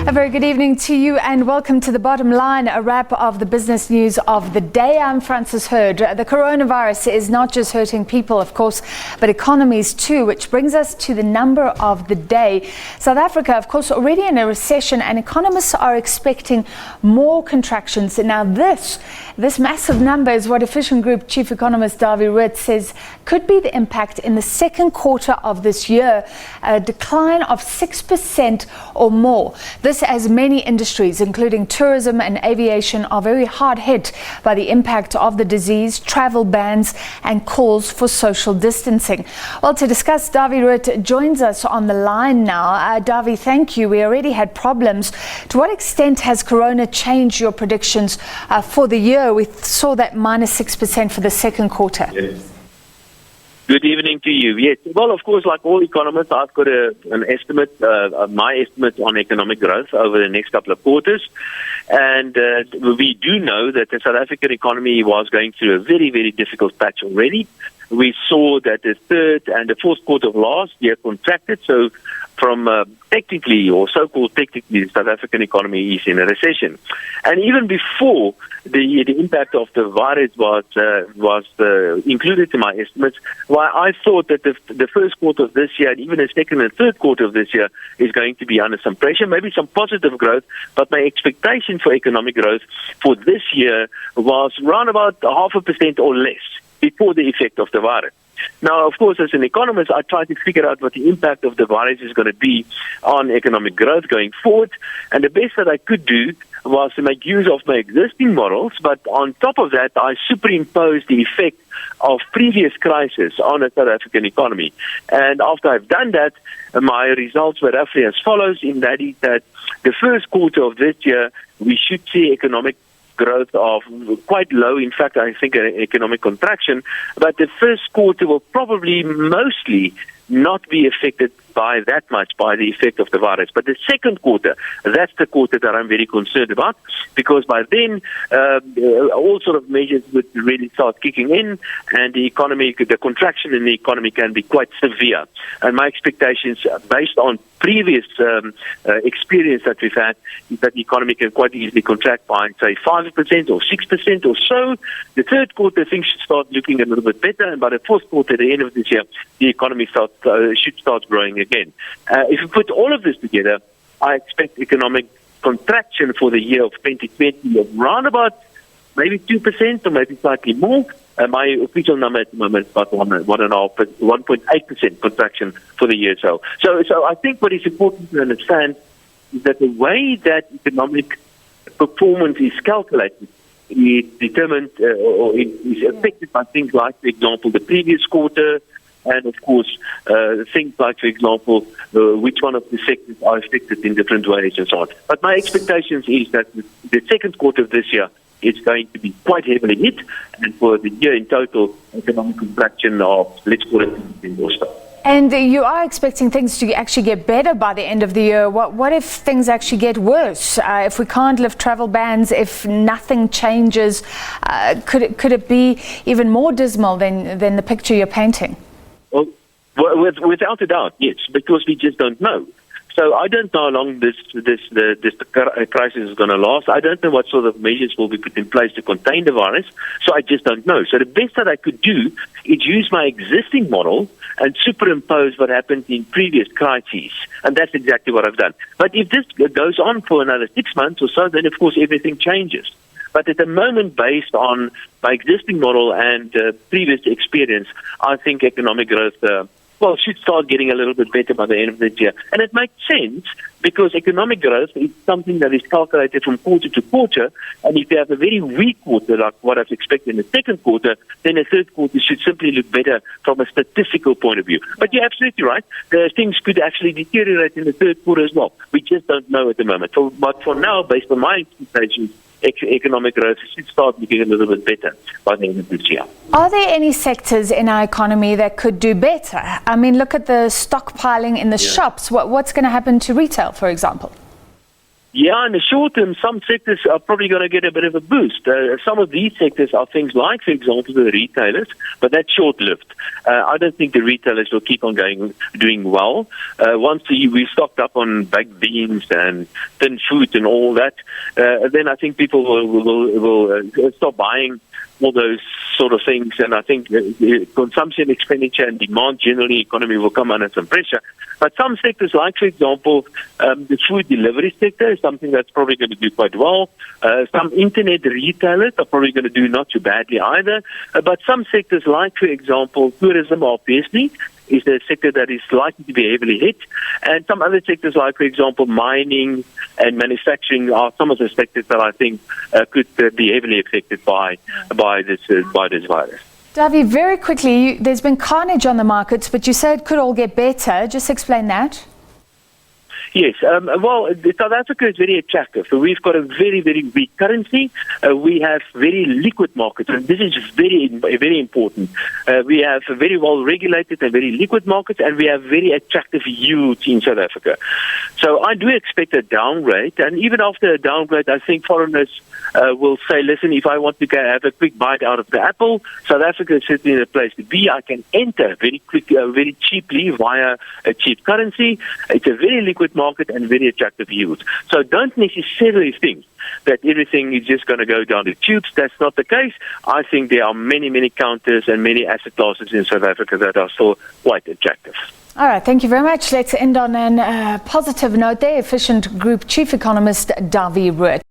A very good evening to you and welcome to The Bottom Line, a wrap of the business news of the day. I'm Frances Hurd. The coronavirus is not just hurting people, of course, but economies too, which brings us to the number of the day. South Africa, of course, already in a recession, and economists are expecting more contractions. Now this massive number is what Efficient Group Chief Economist Dawie Roodt says could be the impact in the second quarter of this year, a decline of 6% or more. This as many industries, including tourism and aviation, are very hard hit by the impact of the disease, travel bans and calls for social distancing. Well, to discuss, Dawie Roodt joins us on the line now. Dawie, thank you. We already had problems. To what extent has Corona changed your predictions for the year? We saw that minus 6% for the second quarter. Yes. Good evening to you. Yes, well, of course, like all economists, I've got an estimate, my estimate on economic growth over the next couple of quarters. And we do know that the South African economy was going through a very, very difficult patch already. We saw that the third and the fourth quarter of last year contracted. So from technically, or so-called technically, the South African economy is in a recession. And even before the impact of the virus was included in my estimates, why I thought that the first quarter of this year, and even the second and third quarter of this year, is going to be under some pressure, maybe some positive growth, but my expectation for economic growth for this year was around about 0.5% or less before the effect of the virus. Now, of course, as an economist, I try to figure out what the impact of the virus is going to be on economic growth going forward. And the best that I could do was to make use of my existing models, but on top of that, I superimposed the effect of previous crises on the South African economy. And after I've done that, my results were roughly as follows, in that is that the first quarter of this year, we should see economic growth of quite low. In fact, I think an economic contraction, but the first quarter will probably mostly not be affected by that much by the effect of the virus. But the second quarter, that's the quarter that I'm very concerned about, because by then all sort of measures would really start kicking in, and the economy, the contraction in the economy can be quite severe. And my expectations, based on previous experience that we've had, is that the economy can quite easily contract by, say, 5% or 6% or so. The third quarter, things should start looking a little bit better, and by the fourth quarter, at the end of this year, the economy should start growing again. If you put all of this together, I expect economic contraction for the year of 2020 of around about maybe 2% or maybe slightly more. My official number at the moment is about 1.8% contraction for the year. So I think what is important to understand is that the way that economic performance is calculated is determined or is affected by things like, for example, the previous quarter, and of course things like, for example, which one of the sectors are affected in different ways and so on. But my expectations is that the second quarter of this year is going to be quite heavily hit, and for the year in total, economic contraction of, let's call it, 10% or so. And you are expecting things to actually get better by the end of the year. What if things actually get worse? If we can't lift travel bans, if nothing changes, could it be even more dismal than the picture you're painting? Well, without a doubt, yes, because we just don't know. So I don't know how long this crisis is going to last. I don't know what sort of measures will be put in place to contain the virus. So I just don't know. So the best that I could do is use my existing model and superimpose what happened in previous crises. And that's exactly what I've done. But if this goes on for another 6 months or so, then of course everything changes. But at the moment, based on my existing model and previous experience, I think economic growth should start getting a little bit better by the end of this year. And it makes sense, because economic growth is something that is calculated from quarter to quarter, and if you have a very weak quarter, like what I've expected in the second quarter, then the third quarter should simply look better from a statistical point of view. But you're absolutely right. Things could actually deteriorate in the third quarter as well. We just don't know at the moment. But for now, based on my expectations, economic growth should start looking a little bit better by the end of this year. Are there any sectors in our economy that could do better? I mean, look at the stockpiling in the shops. What's going to happen to retail, for example? Yeah, in the short term, some sectors are probably going to get a bit of a boost. Some of these sectors are things like, for example, the retailers, but that's short-lived. I don't think the retailers will keep on doing well. Once we stocked up on baked beans and tin food and all that, then I think people will stop buying all those sort of things, and I think consumption, expenditure, and demand generally, economy will come under some pressure. But some sectors, like for example, the food delivery sector is something that's probably going to do quite well. Some internet retailers are probably going to do not too badly either. But some sectors, like for example, tourism, obviously, is the sector that is likely to be heavily hit. And some other sectors, like, for example, mining and manufacturing, are some of the sectors that I think could be heavily affected by this virus. Dawie, very quickly, there's been carnage on the markets, but you said it could all get better. Just explain that. Yes, well, South Africa is very attractive. So we've got a very, very weak currency. We have very liquid markets, and this is very, very important. We have very well-regulated and very liquid markets, and we have very attractive yields in South Africa. So I do expect a downgrade, and even after a downgrade, I think foreigners will say, listen, if I want to have a quick bite out of the apple, South Africa is certainly a place to be. I can enter very quickly, very cheaply via a cheap currency. It's a very liquid market and very attractive yields. So don't necessarily think that everything is just going to go down the tubes. That's not the case. I think there are many, many counters and many asset classes in South Africa that are still quite attractive. All right, thank you very much. Let's end on a positive note there. Efficient Group Chief Economist Dawie Roodt.